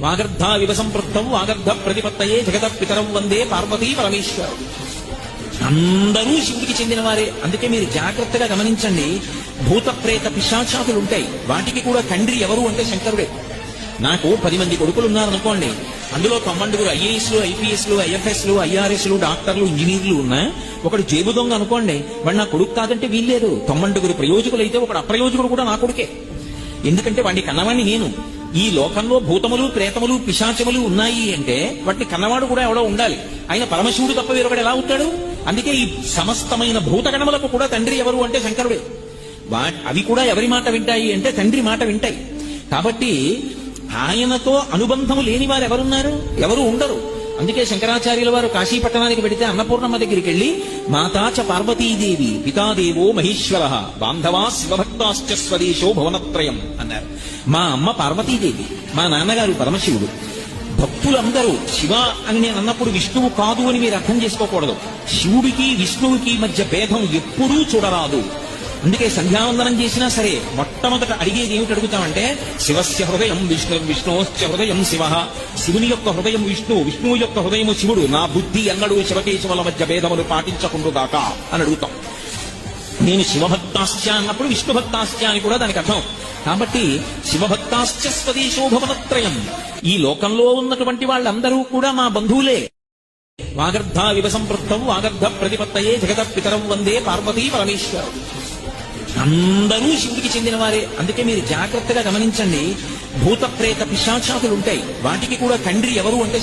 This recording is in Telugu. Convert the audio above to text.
వాగర్ధావివ సంపృక్తం వాగర్ధ ప్రతిపత్తయే జగత పితరం వందే పార్వతీ పరమేశ్వరం. అందరూ శివుడికి చెందిన వారే. అందుకే మీరు జాగ్రత్తగా గమనించండి, భూత ప్రేత పిశాచాతులు ఉంటాయి, వాటికి కూడా తండ్రి ఎవరు అంటే శంకరుడే. నాకు 10 మంది కొడుకులు ఉన్నారనుకోండి, అందులో 90 ఐఏఎస్లు, ఐపీఎస్లు, ఐఎఫ్ఎస్లు, ఐఆర్ఎస్లు, డాక్టర్లు, ఇంజనీర్లు ఉన్నా ఒకడు జేబు దొంగ అనుకోండి, వాడు నా కొడుకు కాదంటే వీల్లేదు. 90 ప్రయోజకులు అయితే ఒకడు అప్రయోజకుడు కూడా నా కొడుకే. ఎందుకంటే వాడిని కన్నవాణ్ణి నేను. ఈ లోకంలో భూతములు, ప్రేతములు, పిశాచములు ఉన్నాయి అంటే వాటిని కన్నవాడు కూడా ఎవడో ఉండాలి. ఆయన పరమశివుడు తప్ప వేరొకడు ఎలా అవుతాడు? అందుకే ఈ సమస్తమైన భూతగణములకు కూడా తండ్రి ఎవరు అంటే శంకరుడే. అవి కూడా ఎవరి మాట వింటాయి అంటే తండ్రి మాట వింటాయి. కాబట్టి ఆయనతో అనుబంధము లేని వారు ఎవరున్నారు? ఎవరు ఉండరు. అందుకే శంకరాచార్యుల వారు కాశీ పట్టణానికి వెడితే అన్నపూర్ణమ్మ దగ్గరికి వెళ్లి మాతాచ పార్వతీదేవి పితాదేవో మహేశ్వర బాంధవా శివభక్తాశ్చ స్వదేశో భువనత్రయం అన్నారు. మా అమ్మ పార్వతీదేవి, మా నాన్నగారు పరమశివుడు. భక్తులందరూ శివ అని నేను అన్నప్పుడు విష్ణువు కాదు అని మీరు అర్థం చేసుకోకూడదు. శివుడికి విష్ణువుకి మధ్య భేదం ఎప్పుడూ చూడరాదు. అందుకే సంధ్యావందనం చేసినా సరే మొట్టమొదట అడిగేది ఏమిటి అడుగుతామంటే శివస్య హృదయం విష్ణు విష్ణోశ్చ హృదయం శివ. శివుని యొక్క హృదయం విష్ణువు, విష్ణువు యొక్క హృదయము శివుడు. నా బుద్ధి ఎన్నడూ శివకేశవుల మధ్య భేదములు పాటించకుండుగాక అని అడుగుతాం. నేను శివభక్తాశ్చ అన్నప్పుడు విష్ణుభక్తాశ్చ అని కూడా దానికి అర్థం. కాబట్టి శివభక్తాశ్చ స్వదేశో భువనత్రయం. ఈ లోకంలో ఉన్నటువంటి వాళ్ళందరూ కూడా మా బంధువులే. వాగర్ధావివ సంపృక్తం వాగర్ధ ప్రతిపత్తయే జగత పితరం వందే పార్వతీ పరమేశ్వరం. అందరూ శివుడికి చెందిన వారే. అందుకే మీరు జాగ్రత్తగా గమనించండి, భూత ప్రేత పిశాచాతులు ఉంటాయి, వాటికి కూడా తండ్రి ఎవరు అంటే